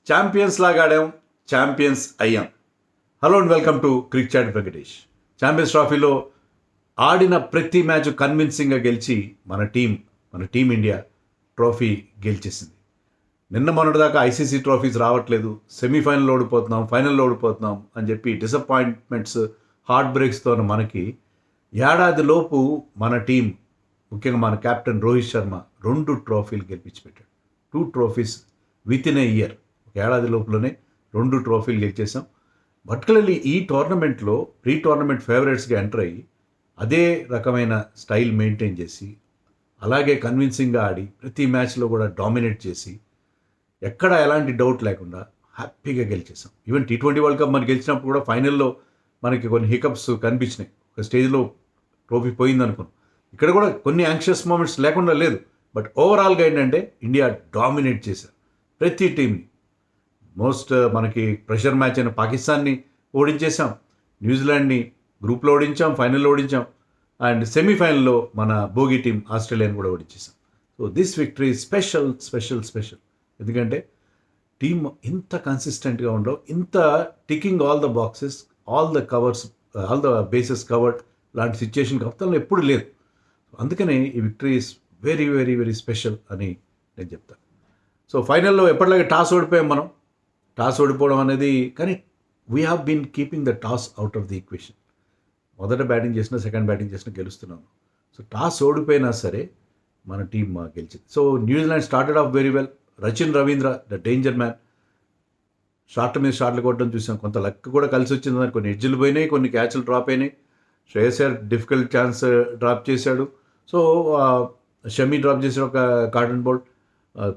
Champions లాగా ఆడాం, champions అయ్యాం. Hello and welcome to cric chat Venkatesh. Champions ట్రోఫీలో ఆడిన ప్రతి మ్యాచ్ కన్విన్సింగ్గా గెలిచి మన టీం ఇండియా ట్రోఫీ గెలిచేసింది. నిన్న మొన్నటిదాకా ఐసీసీ ట్రోఫీస్ రావట్లేదు, సెమీఫైనల్లో ఓడిపోతున్నాం, ఫైనల్లో ఓడిపోతున్నాం అని చెప్పి డిసప్పాయింట్మెంట్స్, హార్ట్ బ్రేక్స్తో మనకి ఏడాదిలోపు మన టీం, ముఖ్యంగా మన కెప్టెన్ రోహిత్ శర్మ 2 ట్రోఫీలు గెలిపించి పెట్టాడు. 2 trophies with in a year. ఒక ఏడాది లోపలనే 2 ట్రోఫీలు గెలిచేసాం. పర్టికులర్లీ ఈ టోర్నమెంట్లో ప్రీ టోర్నమెంట్ ఫేవరెట్స్గా ఎంటర్ అయ్యి అదే రకమైన స్టైల్ మెయింటైన్ చేసి, అలాగే కన్విన్సింగ్గా ఆడి ప్రతి మ్యాచ్లో కూడా డామినేట్ చేసి, ఎక్కడ ఎలాంటి డౌట్ లేకుండా హ్యాపీగా గెలిచేసాం. ఈవెన్ T20 వరల్డ్ కప్ మనకి గెలిచినప్పుడు కూడా ఫైనల్లో మనకి కొన్ని హికప్స్ కనిపించినాయి. ఒక స్టేజ్లో ట్రోఫీ పోయిందనుకున్నాం. ఇక్కడ కూడా కొన్ని యాంగ్షియస్ మూమెంట్స్ లేకుండా లేదు. బట్ ఓవరాల్గా ఏంటంటే ఇండియా డామినేట్ చేశారు ప్రతి టీంని. మనకి ప్రెషర్ మ్యాచ్ అయిన పాకిస్తాన్ని ఓడించేసాం, న్యూజిలాండ్ని గ్రూప్లో ఓడించాం, ఫైనల్లో ఓడించాం, అండ్ సెమీఫైనల్లో మన బోగి టీం ఆస్ట్రేలియాని కూడా ఓడించేసాం. So this victory special special special. ఎందుకంటే టీమ్ ఇంత కన్సిస్టెంట్గా ఉండవు, ఇంత ticking all the boxes, all the bases covered లాంటి సిచ్యుయేషన్ గతంలో ఎప్పుడు లేదు. అందుకనే ఈ victory is very very very special అని నేను చెప్తాను. సో ఫైనల్లో ఎప్పటిలాగే టాస్ ఓడిపోయాం మనం. టాస్ ఓడిపోవడం అనేది, కానీ we have been keeping the toss out of the equation. మొదట బ్యాటింగ్ చేసినా, సెకండ్ బ్యాటింగ్ చేసినా గెలుస్తున్నాను. సో టాస్ ఓడిపోయినా సరే మన టీం గెలిచింది. So New Zealand started off very well. Rachin Ravindra the danger man, short మీద షాట్లు కొట్టడం చూసాం. కొంత లక్ కూడా కలిసి వచ్చింది. కొన్ని ఎడ్జ్లు పోయినాయి, కొన్ని క్యాచ్లు డ్రాప్ అయినాయి. Shreyas Iyer difficult chance drop చేశాడు. సో షమీ డ్రాప్ చేశాడు ఒక కార్టన్ బౌల్.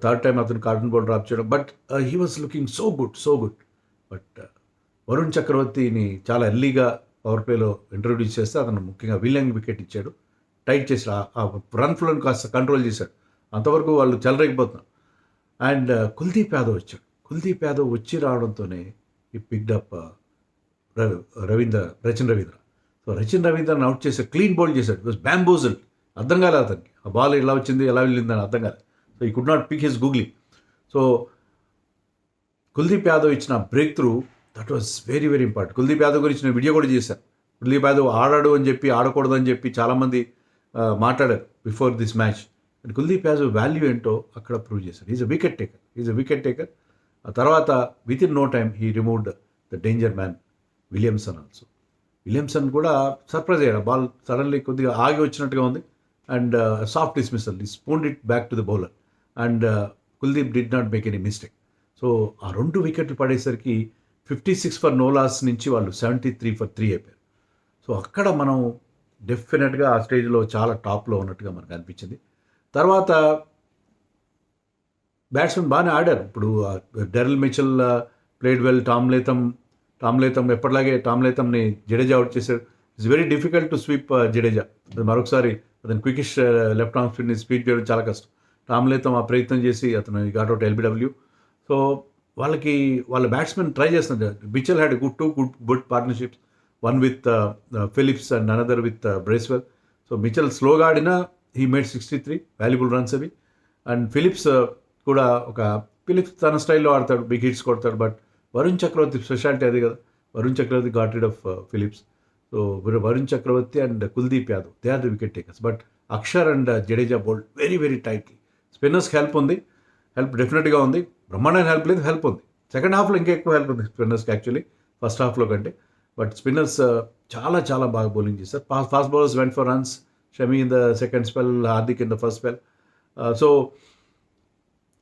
థర్డ్ టైం అతను కార్టన్ బౌల్ డ్రాప్ చేయడం. But he was looking so good. But Varun చక్రవర్తిని చాలా ఎర్లీగా పవర్ ప్లేలో ఇంట్రొడ్యూస్ చేస్తే అతను ముఖ్యంగా విలింగ్ వికెట్ ఇచ్చాడు. టైట్ చేసి ఆ రన్ ఫ్లోని కాస్త కంట్రోల్ చేశాడు. అంతవరకు వాళ్ళు చెలరేగిపోతున్నారు. అండ్ కుల్దీప్ యాదవ్ వచ్చాడు. కుల్దీప్ యాదవ్ వచ్చి రావడంతోనే ఈ పిక్డప్ రచిన్ రవీంద్ర. సో రచిన్ రవీంద్రని అవుట్ చేసి క్లీన్ బౌల్ చేశాడు. It was bamboozle. అర్థం కాలేదు అతనికి, ఆ బాల్ ఎలా వచ్చింది, ఎలా వెళ్ళిందని అర్థం కాలేదు. So he could not pick his googly. So Kuldeep Yadav ఇచ్చిన breakthrough, that was very very important. Kuldeep Yadav గురించి నేను వీడియో కూడా చేశాను. కుల్దీప్ యాదవ్ ఆడాడు అని చెప్పి, ఆడకూడదు అని చెప్పి చాలామంది మాట్లాడారు before this match. And Kuldeep Yadav value ఏంటో అక్కడ ప్రూవ్ చేశాడు. Is a wicket taker. ఆ తర్వాత within no time he removed the danger man Williamson also. Williamson కూడా సర్ప్రైజ్ అయ్యాడు. బాల్ సడన్లీ కొద్దిగా ఆగి వచ్చినట్టుగా ఉంది. And soft dismissal, he spooned it back to the bowler. And Kuldeep did not make any mistake. So ఆ 2 వికెట్లు పడేసరికి 56 for no loss నుంచి వాళ్ళు 73 ఫర్ 3 అయిపోయారు. సో అక్కడ మనం డెఫినెట్గా ఆ స్టేజ్లో చాలా టాప్లో ఉన్నట్టుగా మనకు అనిపించింది. తర్వాత బ్యాట్స్మెన్ బాగానే ఆడారు. ఇప్పుడు Daryl Mitchell played well. Tom Latham ఎప్పటిలాగే టామ్ లేథమ్ని జడేజా అవుట్ చేశాడు. It's very difficult to sweep Jadeja. మరొకసారి అతను క్వికిష్ లెఫ్ట్ ఆర్మ్ స్పిన్ని స్పీడ్ చేయడం చాలా కష్టం. టామ్ లేథమ్ ఆ ప్రయత్నం చేసి అతను గాట్ అవుట్ LBW. సో వాళ్ళ బ్యాట్స్మెన్ ట్రై చేస్తున్నారు. Mitchell had good partnerships, one with Phillips and another with Bracewell. So Mitchell స్లోగా ఆడినా హీ మేడ్ 63 వాల్యుబుల్ రన్స్ అవి. అండ్ ఫిలిప్స్ తన స్టైల్లో ఆడతాడు, బిగ్ హిట్స్ కొడతాడు. బట్ వరుణ్ చక్రవర్తి స్పెషాలిటీ అది కదా. Varun Chakravarthy got rid of Phillips. So Varun Chakravarthy and Kuldeep Yadav, they are the wicket takers. But Axar and Jadeja bowled very very tightly. స్పిన్నర్స్కి హెల్ప్ డెఫినెట్గా ఉంది. బ్రహ్మాండమైన హెల్ప్ ఉంది. సెకండ్ హాఫ్లో ఇంకా ఎక్కువ హెల్ప్ ఉంది స్పిన్నర్స్కి యాక్చువల్లీ, ఫస్ట్ హాఫ్లో కంటే. బట్ స్పిన్నర్స్ చాలా బాగా బౌలింగ్ చేశారు. Fast bowlers went for runs. Shami in the second spell, Hardik in the first spell. So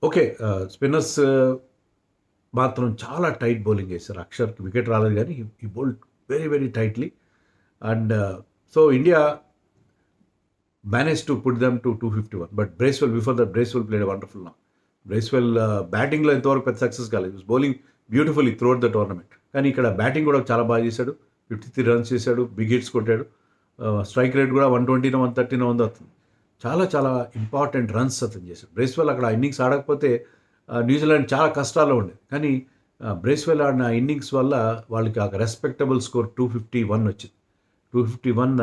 okay, spinners మాత్రం చాలా టైట్ బౌలింగ్ చేశారు. అక్షర్కి వికెట్ రాలేదు, కానీ ఈ bowled very very tightly. And so India manage to put them to 251. But Bracewell, before that Bracewell played wonderful నా. Bracewell బ్యాటింగ్లో ఇంతవరకు పెద్ద సక్సెస్ కాలేదు. Was bowling beautifully throughout the tournament. కానీ ఇక్కడ బ్యాటింగ్ కూడా చాలా బాగా చేశాడు. 53 రన్స్ చేశాడు, బిగ్ హిట్స్ కొట్టాడు. స్ట్రైక్ రేట్ కూడా 120 130 ఉంది అతను. చాలా ఇంపార్టెంట్ రన్స్ అతను చేశాడు. బ్రేస్వెల్ అక్కడ ఇన్నింగ్స్ ఆడకపోతే న్యూజిలాండ్ చాలా కష్టాల్లో ఉండేది. కానీ బ్రేస్వెల్ ఆడిన ఇన్నింగ్స్ వల్ల వాళ్ళకి ఒక రెస్పెక్టబుల్ స్కోర్ 251 వచ్చింది. 251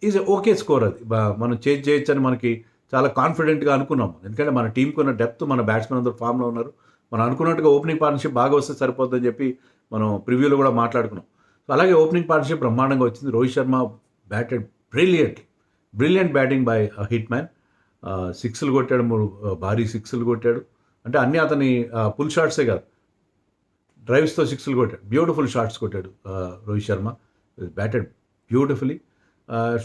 ఈజ్ ఓకే స్కోర్. అది మనం చేయొచ్చని మనకి చాలా కాన్ఫిడెంట్గా అనుకున్నాం. ఎందుకంటే మన టీంకి ఉన్న డెప్త్, మన బ్యాట్స్మెన్ అందరూ ఫామ్లో ఉన్నారు. మనం అనుకున్నట్టుగా ఓపెనింగ్ పార్ట్నర్షిప్ బాగా వస్తే సరిపోద్దని చెప్పి మనం ప్రివ్యూలో కూడా మాట్లాడుకున్నాం. సో అలాగే ఓపెనింగ్ పార్ట్నర్షిప్ బ్రహ్మాండంగా వచ్చింది. Rohit Sharma batted brilliant batting by hit man. సిక్స్లు కొట్టాడు, 3 భారీ సిక్స్లు కొట్టాడు. అంటే అన్నీ అతని పుల్ షాట్సే కాదు, డ్రైవ్స్తో సిక్స్లు కొట్టాడు. బ్యూటిఫుల్ షాట్స్ కొట్టాడు రోహిత్ శర్మ. Batted beautifully.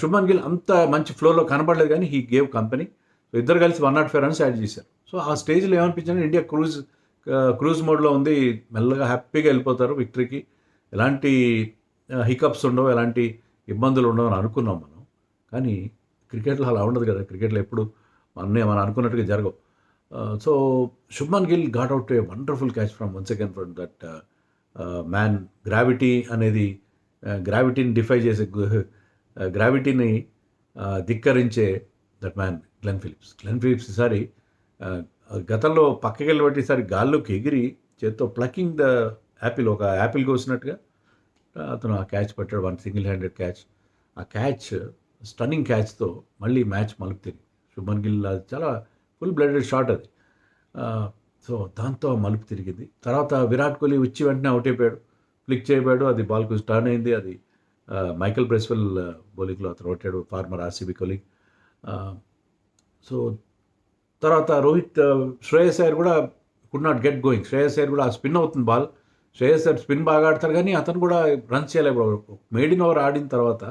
శుభ్మన్ గిల్ అంత మంచి ఫ్లోలో కనబడలేదు, కానీ హీ గేవ్ కంపెనీ. సో ఇద్దరు కలిసి 105 రన్స్ యాడ్ చేశారు. సో ఆ స్టేజ్లో ఏమనిపించింది, ఇండియా క్రూజ్ మోడ్లో ఉంది, మెల్లగా హ్యాపీగా వెళ్ళిపోతారు విక్టరీకి, ఎలాంటి హికప్స్ ఉండవు, ఎలాంటి ఇబ్బందులు ఉండవు అని అనుకున్నాం మనం. కానీ క్రికెట్లో అలా ఉండదు కదా. క్రికెట్లో ఎప్పుడు మనం అనుకున్నట్టుగా జరగవు. So Shubman Gill got out a wonderful catch from once again from that man. గ్రావిటీని డిఫై చేసే, గ్రావిటీని ధిక్కరించే దట్ మ్యాన్ గ్లెన్ ఫిలిప్స్. ఈసారి గతంలో పక్కకి వెళ్ళబట్టి ఈసారి గాల్లోకి ఎగిరి చేత్తో ప్లకింగ్ ద యాపిల్, ఒక యాపిల్ కోసినట్టుగా అతను ఆ క్యాచ్ పట్టాడు. 1 సింగిల్ హ్యాండెడ్ క్యాచ్. ఆ క్యాచ్ స్టన్నింగ్ క్యాచ్తో మళ్ళీ మ్యాచ్ మలుపు తిరిగి శుభ్మన్ గిల్ చాలా ఫుల్ బ్లడెడ్ షాట్ అది. సో దాంతో మలుపు తిరిగింది. తర్వాత విరాట్ కోహ్లీ వచ్చి వెంటనే అవుట్ అయిపోయాడు, ఫ్లిక్ చేయబోయాడు, అది బాల్కు టర్న్ అయింది. అది మైకెల్ బ్రెస్వెల్ బౌలింగ్లో అతను కొట్టాడు, ఫార్మర్ ఆర్సీబీ కోహ్లీ. సో తర్వాత శ్రేయస్ అయ్యర్ కూడా could not get going. Shreyas Iyer కూడా స్పిన్ అవుతుంది బాల్. శ్రేయస్ అయ్యర్ స్పిన్ బాగా ఆడతారు, కానీ అతను కూడా రన్స్ చేయలేకపోయాడు. మేడిన్ ఓవర్ ఆడిన తర్వాత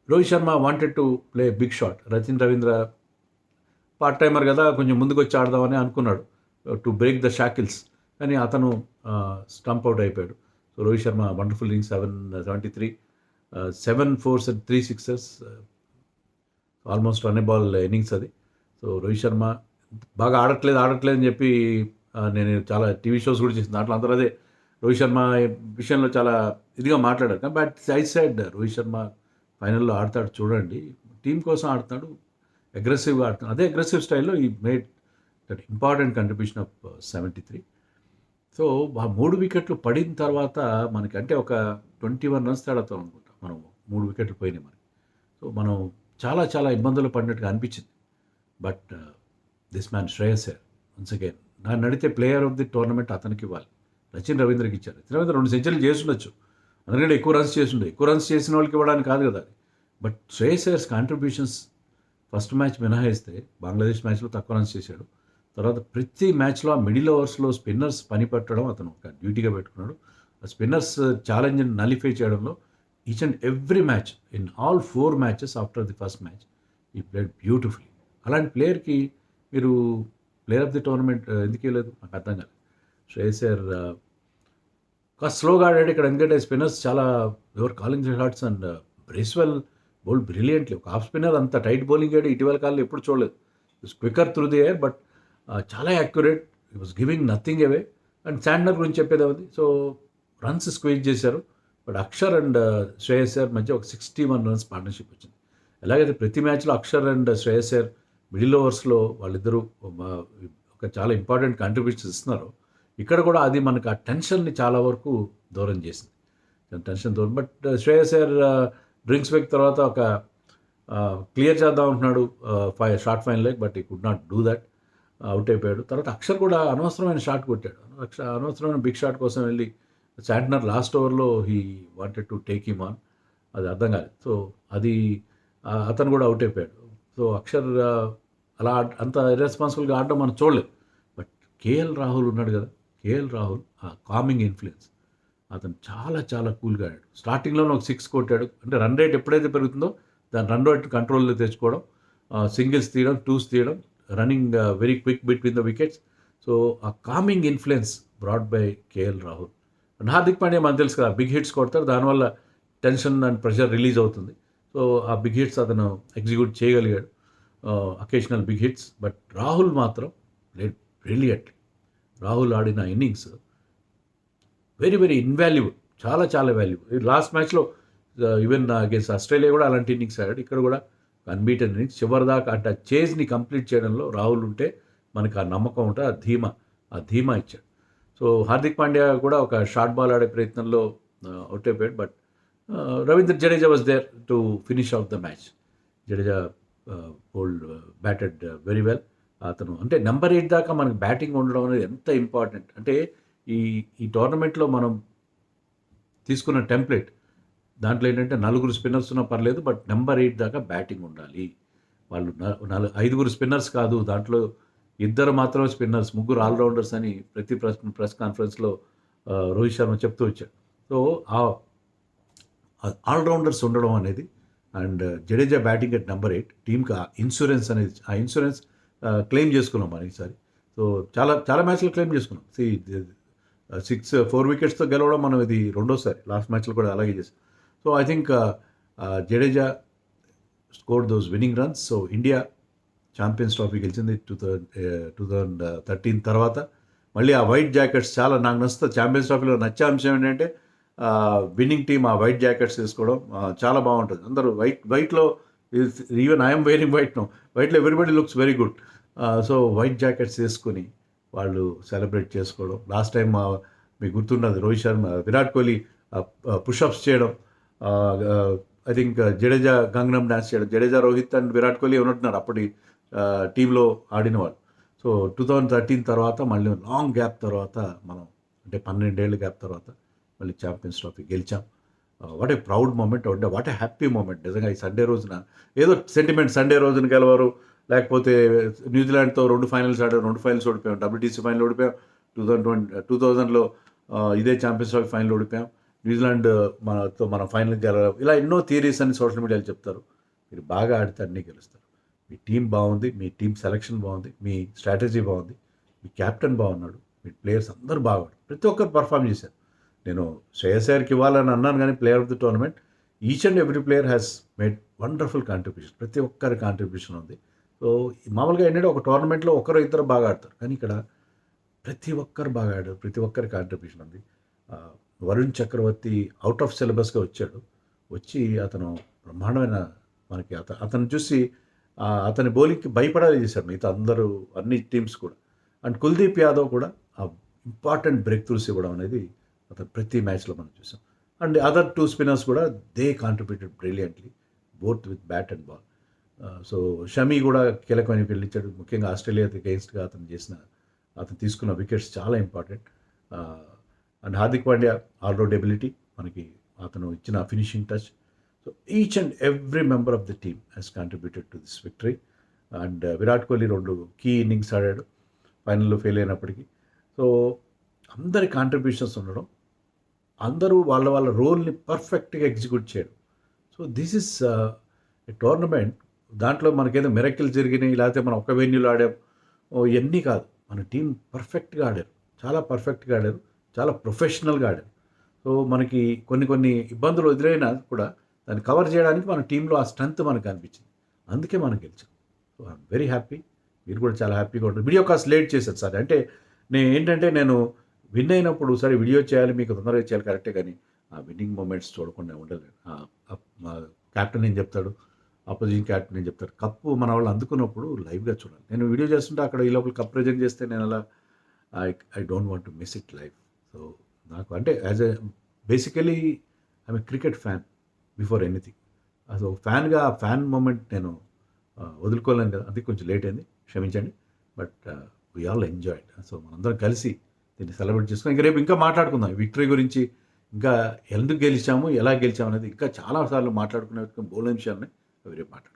Rohit Sharma wanted to play big shot. Rachin Ravindra part timer కదా, కొంచెం ముందుకు వచ్చి ఆడదామని అనుకున్నాడు టు బ్రేక్ ద షాకిల్స్, కానీ అతను స్టంప్ అవుట్ అయిపోయాడు. So Rohit Sharma wonderful innings, 773, 7 4s and 3 6s, almost run ball innings అది. సో రోహిత్ శర్మ బాగా ఆడట్లేదు అని చెప్పి నేను చాలా టీవీ షోస్ కూడా చేసిన దాంట్లో అందరూ అదే రోహిత్ శర్మ విషయంలో చాలా ఇదిగా మాట్లాడారు. But I said Rohit Sharma ఫైనల్లో ఆడతాడు చూడండి, టీం కోసం ఆడుతున్నాడు, అగ్రెసివ్గా ఆడుతున్నాడు. అదే అగ్రెసివ్ స్టైల్లో ఈ made that important contribution of 73. So ఆ 3 వికెట్లు పడిన తర్వాత మనకి అంటే ఒక 21 రన్స్ తేడాతో అనుకుంటా మనం 3 వికెట్లు పోయినాయి మనకి. సో మనం చాలా ఇబ్బందులు పడినట్టుగా అనిపించింది. But this man Shreyas Iyer once again, నన్ను అడిగితే ప్లేయర్ ఆఫ్ ది టోర్నమెంట్ అతనికి ఇవ్వాలి. రచిన్ రవీంద్రకి ఇచ్చారు. రచిన్ రవీంద్ర 2 సెంచరీలు చేస్తుండొచ్చు, అందుకంటే ఎక్కువ రన్స్ చేసిన వాళ్ళకి ఇవ్వడానికి కాదు కదా. But Shreyas Iyer's contributions first match మినహాయిస్తే బంగ్లాదేశ్ మ్యాచ్లో తక్కువ రన్స్ చేశాడు. తర్వాత ప్రతి మ్యాచ్లో ఆ మిడిల్ ఓవర్స్లో స్పిన్నర్స్ పని పట్టడం అతను ఒక డ్యూటీగా పెట్టుకున్నాడు. ఆ స్పిన్నర్స్ ఛాలెంజ్ని నలిఫై చేయడంలో each and every match in all 4 matches after the first match ఈ ప్లేడ్ బ్యూటిఫుల్లీ. అలాంటి ప్లేయర్కి మీరు ప్లేయర్ ఆఫ్ ది టోర్నమెంట్ ఎందుకు ఇవ్వలేదు నాకు అర్థం కాలేదు. శ్రేయస్ అయ్యర్ కాస్త స్లోగా ఆడాడు ఇక్కడ, ఎందుకంటే స్పిన్నర్స్ చాలా ఎవరు calling shots. And Bracewell bowl brilliantly. ఒక ఆఫ్ స్పిన్నర్ అంత టైట్ బౌలింగ్ చేయడం ఇటీవల కాలంలో ఎప్పుడు చూడలేదు. It's quicker through the air, but చాలా accurate. It was giving nothing away. And Santner గురించి చెప్పేది అది. సో రన్స్ స్క్వీజ్ చేశారు, బట్ అక్షర్ అండ్ శ్రేయస్ అయ్యర్ మధ్య ఒక 61 రన్స్ పార్ట్నర్షిప్ వచ్చింది. ఎలాగైతే ప్రతి మ్యాచ్లో అక్షర్ అండ్ శ్రేయస్ అయ్యర్ మిడిల్ ఓవర్స్లో వాళ్ళిద్దరూ ఒక చాలా ఇంపార్టెంట్ కాంట్రిబ్యూషన్స్ ఇస్తున్నారు, ఇక్కడ కూడా అది మనకు ఆ టెన్షన్ని చాలా వరకు దూరం చేసింది. But Shreyas Iyer drinks break తర్వాత ఒక క్లియర్ చేద్దాం అంటున్నాడు షార్ట్ ఫైన్ లెగ్, బట్ ఈ could not do that. Out అయిపోయాడు. తర్వాత అక్షర్ కూడా అనవసరమైన షాట్ కొట్టాడు. అనవసరమైన బిగ్ షాట్ కోసం వెళ్ళి శాంట్నర్ లాస్ట్ ఓవర్లో he wanted to take him on, అది అర్థం కాలేదు. సో అది అతను కూడా అవుట్ అయిపోయాడు. సో అక్షర్ అలా అంత ఇర్రెస్పాన్సిబుల్గా ఆడడం మనం చూడలేదు. బట్ కేఎల్ రాహుల్ ఉన్నాడు కదా, కేఎల్ రాహుల్ ఆ కామింగ్ ఇన్ఫ్లుయెన్స్, అతను చాలా కూల్గా ఆడాడు. స్టార్టింగ్లోనే ఒక 6 కొట్టాడు. అంటే రన్ రేట్ ఎప్పుడైతే పెరుగుతుందో దాని రన్ రేట్ కంట్రోల్లో తెచ్చుకోవడం, సింగిల్స్ తీయడం, 2s తీయడం, running very quick between the wickets. So ఆ calming influence brought by KL Rahul. And Hardik Pandya మనకు తెలుసు కదా, బిగ్ హిట్స్ కొడతారు, దానివల్ల టెన్షన్ అండ్ ప్రెషర్ రిలీజ్ అవుతుంది. సో ఆ బిగ్ హిట్స్ అతను ఎగ్జిక్యూట్ చేయగలిగాడు, occasional big hits. But Rahul మాత్రం బ్రిలియంట్. రాహుల్ ఆడిన ఇన్నింగ్స్ వెరీ ఇన్వాల్యుబుల్, చాలా వాల్యుబుల్. లాస్ట్ మ్యాచ్లో ఈవెన్ అగేన్స్ట్ ఆస్ట్రేలియా కూడా అలాంటి ఇన్నింగ్స్ ఆడాడు. ఇక్కడ కూడా అన్బీటెన్ ఇన్నింగ్స్. చివరిదాకా అంటే ఆ చేజ్ని కంప్లీట్ చేయడంలో రాహుల్ ఉంటే మనకు ఆ నమ్మకం ఉంటే ఆ ధీమా ఇచ్చాడు. సో హార్దిక్ పాండ్యా కూడా ఒక షార్ట్ బాల్ ఆడే ప్రయత్నంలో అవుట్ అయిపోయాడు. But Ravindra Jadeja was there to finish off the match. Jadeja batted very well. అతను అంటే నెంబర్ 8 దాకా మనకు బ్యాటింగ్ ఉండడం అనేది ఎంత ఇంపార్టెంట్ అంటే ఈ ఈ టోర్నమెంట్‌లో మనం తీసుకున్న టెంప్లేట్ దాంట్లో ఏంటంటే నలుగురు స్పిన్నర్స్ ఉన్నా పర్లేదు. బట్ నెంబర్ 8 దాకా బ్యాటింగ్ ఉండాలి. వాళ్ళు ఐదుగురు స్పిన్నర్స్ కాదు. దాంట్లో ఇద్దరు మాత్రమే స్పిన్నర్స్, ముగ్గురు ఆల్ రౌండర్స్ అని ప్రతి ప్రెస్ కాన్ఫరెన్స్‌లో రోహిత్ శర్మ చెప్తూ వచ్చాడు. సో, ఆల్ రౌండర్స్ ఉండడం అనేది and Jadeja batting at number 8 టీమ్‌కి ఆ ఇన్సూరెన్స్ క్లెయిమ్ చేసుకున్నాం మనం ఈసారి. సో, చాలా చాలా మ్యాచ్‌లు క్లెయిమ్ చేసుకున్నాం. 4 వికెట్స్‌తో గెలవడం మనం ఇది రెండోసారి. లాస్ట్ మ్యాచ్‌లో కూడా అలాగే చేసాం. So, I think Jadeja scored those winnowing runs. So, India champions trophy గెలిచింది 2013 తర్వాత. మళ్ళీ ఆ వైట్ జాకెట్స్ చాలా నాకు నచ్చుతుంది. ఛాంపియన్స్ ట్రోఫీలో నచ్చే అంశం ఏంటంటే విన్నింగ్ టీమ్ ఆ వైట్ జాకెట్స్ వేసుకోవడం చాలా బాగుంటుంది. అందరూ వైట్లో even I'm wearing white no. వైట్లో everybody looks very good. So, white jackets వేసుకొని వాళ్ళు సెలబ్రేట్ చేసుకోవడం. లాస్ట్ టైం మీకు గుర్తున్నది రోహిత్ శర్మ, విరాట్ కోహ్లీ పుషప్స్ చేయడం. I think Jadeja Gangnam dance చేయడం. జడేజా, రోహిత్ అండ్ విరాట్ కోహ్లీ ఉన్నట్టున్నారు అప్పటి టీంలో ఆడిన వాళ్ళు. సో, 2013 తర్వాత మళ్ళీ లాంగ్ గ్యాప్ తర్వాత మనం అంటే 12 ఏళ్ళ గ్యాప్ తర్వాత మళ్ళీ ఛాంపియన్స్ ట్రోఫీ గెలిచాం. వాట్ ఏ ప్రౌడ్ మూమెంట్, అంటే వాట్ ఏ హ్యాపీ మూమెంట్. నిజంగా ఈ సండే రోజున ఏదో సెంటిమెంట్, సండే రోజున గెలవరు, లేకపోతే న్యూజిలాండ్తో 2 ఫైనల్స్ ఆడారు, 2 ఫైనల్స్ ఓడిపోయాం. WTC ఫైనల్ ఓడిపోయాం. 2000లో ఇదే ఛాంపియన్స్ ట్రోఫీ ఫైనల్ ఓడిపోయాం. న్యూజిలాండ్ మన ఫైనల్కి గెలవడం. ఇలా ఎన్నో థియరీస్ అని సోషల్ మీడియాలో చెప్తారు. మీరు బాగా ఆడితే అన్నీ గెలుస్తారు. మీ టీం బాగుంది, మీ టీం సెలక్షన్ బాగుంది, మీ స్ట్రాటజీ బాగుంది, మీ కెప్టెన్ బాగున్నాడు, మీ ప్లేయర్స్ అందరూ బాగున్నారు, ప్రతి ఒక్కరు పర్ఫామ్ చేశారు. నేను శ్రేయస్ అయ్యర్కి ఇవ్వాలని అన్నాను కానీ player of the tournament each and every player has made wonderful contribution. ప్రతి ఒక్కరి కాంట్రిబ్యూషన్ ఉంది. సో, మామూలుగా ఏంటంటే ఒక టోర్నమెంట్లో ఒకరు ఇద్దరు బాగా ఆడతారు, కానీ ఇక్కడ ప్రతి ఒక్కరు బాగా ఆడారు. ప్రతి ఒక్కరి కాంట్రిబ్యూషన్ ఉంది. వరుణ్ చక్రవర్తి అవుట్ ఆఫ్ సిలబస్గా వచ్చాడు. వచ్చి అతను బ్రహ్మాండమైన మనకి అతను చూసి అతని బౌలింగ్కి భయపడాలి చేశాడు మిగతా అందరూ, అన్ని టీమ్స్ కూడా. అండ్ కుల్దీప్ యాదవ్ కూడా ఆ ఇంపార్టెంట్ బ్రేక్ త్రూస్ ఇవ్వడం అనేది అతను ప్రతి మ్యాచ్లో మనం చూసాం. అండ్ అదర్ 2 స్పిన్నర్స్ కూడా they contributed brilliantly both with bat and ball. So, Shami కూడా కీలకమైన వికెట్లు ఇచ్చాడు. ముఖ్యంగా ఆస్ట్రేలియాకి అగెయిన్స్ట్గా అతను తీసుకున్న వికెట్స్ చాలా important. And Hardik Pandya all round ability, మనకి అతను ఇచ్చిన finishing touch. So, each and every member of the team has contributed to this victory. And Virat Kohli 2 key innings ఆడాడు ఫైనల్లో ఫెయిల్ అయినప్పటికీ. సో, అందరి కాంట్రిబ్యూషన్స్ ఉండడం, అందరూ వాళ్ళ రోల్ని పర్ఫెక్ట్గా ఎగ్జిక్యూట్ చేయడం. So, this is a tournament. దాంట్లో మనకేదో మిరకిల్ జరిగినాయి, లేకపోతే మనం ఒక వెన్యూలో ఆడాం, ఇవన్నీ కాదు. మన టీం పర్ఫెక్ట్గా ఆడారు, చాలా పర్ఫెక్ట్గా ఆడారు, చాలా ప్రొఫెషనల్గా ఆడారు. సో, మనకి కొన్ని ఇబ్బందులు ఎదురైనా కూడా దాన్ని కవర్ చేయడానికి మన టీంలో ఆ స్ట్రెంత్ మనకు అనిపించింది. అందుకే మనం గెలిచాం. So, I'm very happy. మీరు కూడా చాలా హ్యాపీగా ఉంటుంది. వీడియో కాస్ట్ లేట్ చేశారు సార్. అంటే నేను విన్ అయినప్పుడు సరే వీడియో చేయాలి, మీకు తొందరగా చేయాలి కరెక్టే, కానీ ఆ విన్నింగ్ మూమెంట్స్ చూడకుండా ఉండలేను. మా క్యాప్టెన్ ఏం చెప్తాడు, ఆపోజిషన్ క్యాప్టెన్ ఏం చెప్తాడు, కప్పు మన వాళ్ళు అందుకున్నప్పుడు లైవ్గా చూడాలి. నేను వీడియో చేస్తుంటే అక్కడ ఈ లోపల కప్ ప్రజెంట్ చేస్తే నేను అలా I don't want to miss it live. So, నాకు అంటే as a basically I'm a cricket fan before anything. అసలు ఫ్యాన్గా ఆ ఫ్యాన్ మూమెంట్ నేను వదులుకోలేను కదా, అది కొంచెం లేట్ అయింది, క్షమించండి. But we all enjoyed. So, మనందరం కలిసి దీన్ని సెలబ్రేట్ చేసుకుని ఇంకా రేపు ఇంకా మాట్లాడుకుందాం ఈ విక్టరీ గురించి. ఇంకా ఎందుకు గెలిచాము, ఎలా గెలిచాము అనేది ఇంకా చాలాసార్లు మాట్లాడుకునే బోల్డ్ విషయాలని రేపు మాట్లాడుకుందాం.